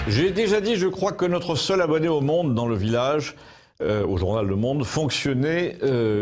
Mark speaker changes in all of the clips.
Speaker 1: J'ai déjà dit, je crois, que notre seul abonné au Monde dans le village, au journal Le Monde, fonctionnait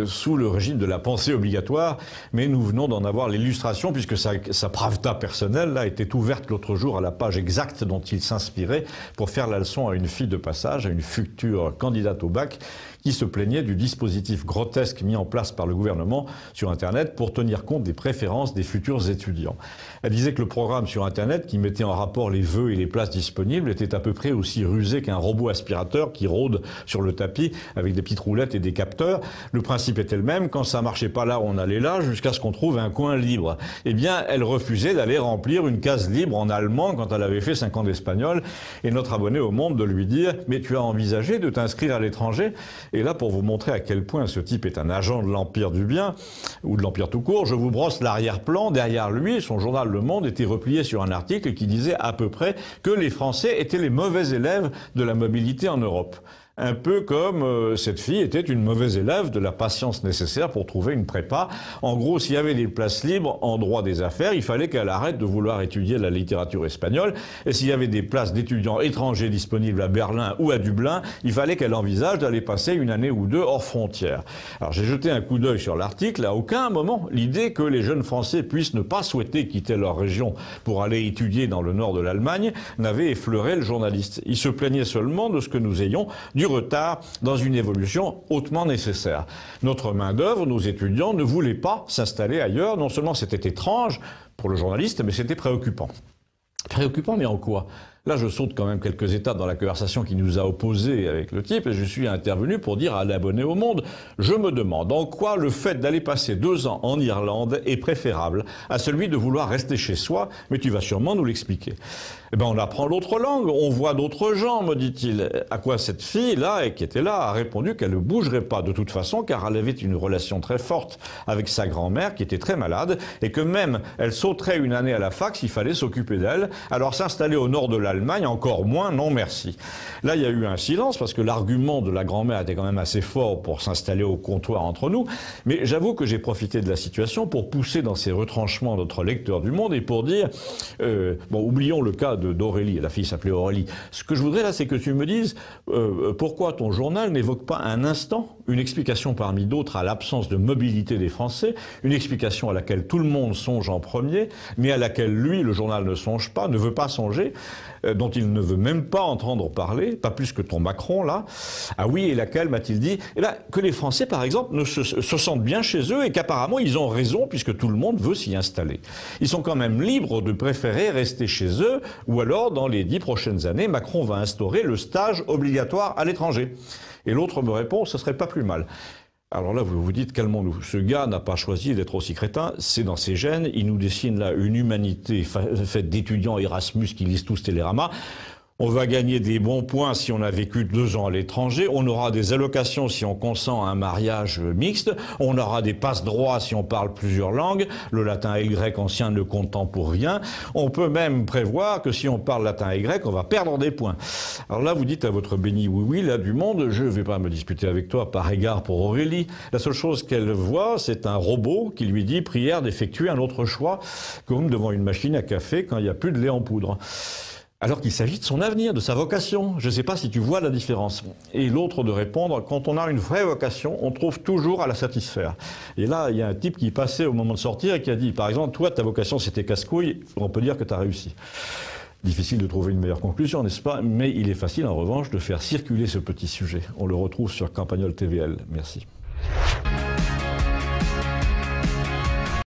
Speaker 1: sous le régime de la pensée obligatoire, mais nous venons d'en avoir l'illustration puisque sa pravda personnelle là, était ouverte l'autre jour à la page exacte dont il s'inspirait pour faire la leçon à une fille de passage, à une future candidate au bac, qui se plaignait du dispositif grotesque mis en place par le gouvernement sur Internet pour tenir compte des préférences des futurs étudiants. Elle disait que le programme sur Internet, qui mettait en rapport les vœux et les places disponibles, était à peu près aussi rusé qu'un robot aspirateur qui rôde sur le tapis avec des petites roulettes et des capteurs. Le principe était le même, quand ça marchait pas là, on allait là, jusqu'à ce qu'on trouve un coin libre. Eh bien, elle refusait d'aller remplir une case libre en allemand quand elle avait fait 5 ans d'espagnol, et notre abonné au Monde de lui dire « Mais tu as envisagé de t'inscrire à l'étranger ?» Et là, pour vous montrer à quel point ce type est un agent de l'Empire du bien, ou de l'Empire tout court, je vous brosse l'arrière-plan. Derrière lui, son journal Le Monde était replié sur un article qui disait à peu près que les Français étaient les mauvais élèves de la mobilité en Europe. Un peu comme cette fille était une mauvaise élève de la patience nécessaire pour trouver une prépa. En gros, s'il y avait des places libres en droit des affaires, il fallait qu'elle arrête de vouloir étudier la littérature espagnole. Et s'il y avait des places d'étudiants étrangers disponibles à Berlin ou à Dublin, il fallait qu'elle envisage d'aller passer une année ou deux hors frontières. Alors j'ai jeté un coup d'œil sur l'article. À aucun moment, l'idée que les jeunes Français puissent ne pas souhaiter quitter leur région pour aller étudier dans le nord de l'Allemagne n'avait effleuré le journaliste. Il se plaignait seulement de ce que nous ayons du retard dans une évolution hautement nécessaire. Notre main-d'œuvre, nos étudiants, ne voulaient pas s'installer ailleurs. Non seulement c'était étrange pour le journaliste, mais c'était préoccupant. Préoccupant, mais en quoi ? Là, je saute quand même quelques étapes dans la conversation qui nous a opposés avec le type et je suis intervenu pour dire à l'abonné au Monde, je me demande en quoi le fait d'aller passer 2 ans en Irlande est préférable à celui de vouloir rester chez soi, mais tu vas sûrement nous l'expliquer. Eh ben, on apprend l'autre langue, on voit d'autres gens, me dit-il. À quoi cette fille-là, qui était là, a répondu qu'elle ne bougerait pas de toute façon, car elle avait une relation très forte avec sa grand-mère, qui était très malade, et que même elle sauterait une année à la fac s'il fallait s'occuper d'elle. Alors s'installer au nord de l'Allemagne, encore moins, non merci. Là, il y a eu un silence, parce que l'argument de la grand-mère était quand même assez fort pour s'installer au comptoir entre nous, mais j'avoue que j'ai profité de la situation pour pousser dans ses retranchements notre lecteur du Monde et pour dire, bon, oublions le cas d'Aurélie, la fille s'appelait Aurélie. Ce que je voudrais là, c'est que tu me dises pourquoi ton journal n'évoque pas un instant une explication parmi d'autres à l'absence de mobilité des Français, une explication à laquelle tout le monde songe en premier, mais à laquelle lui, le journal, ne songe pas, ne veut pas songer, dont il ne veut même pas entendre parler, pas plus que ton Macron là. Ah oui, et laquelle, m'a-t-il dit, eh ben, que les Français, par exemple, se sentent bien chez eux et qu'apparemment ils ont raison puisque tout le monde veut s'y installer. Ils sont quand même libres de préférer rester chez eux ou alors, dans les 10 prochaines années, Macron va instaurer le stage obligatoire à l'étranger. Et l'autre me répond, ce serait pas plus mal. Alors là, vous vous dites, calmons-nous. Ce gars n'a pas choisi d'être aussi crétin, c'est dans ses gènes. Il nous dessine là une humanité faite d'étudiants Erasmus qui lisent tous Télérama. On va gagner des bons points si on a vécu 2 ans à l'étranger. On aura des allocations si on consent à un mariage mixte. On aura des passe-droits si on parle plusieurs langues. Le latin et le grec ancien ne comptant pour rien. On peut même prévoir que si on parle latin et grec, on va perdre des points. Alors là, vous dites à votre béni oui-oui, là, du Monde, je ne vais pas me disputer avec toi par égard pour Aurélie. La seule chose qu'elle voit, c'est un robot qui lui dit prière d'effectuer un autre choix, comme devant une machine à café quand il n'y a plus de lait en poudre. Alors qu'il s'agit de son avenir, de sa vocation. Je ne sais pas si tu vois la différence. Et l'autre de répondre, quand on a une vraie vocation, on trouve toujours à la satisfaire. Et là, il y a un type qui passait au moment de sortir et qui a dit, par exemple, toi, ta vocation, c'était casse-couille, on peut dire que tu as réussi. Difficile de trouver une meilleure conclusion, n'est-ce pas? Mais il est facile, en revanche, de faire circuler ce petit sujet. On le retrouve sur Campagnol TVL. Merci.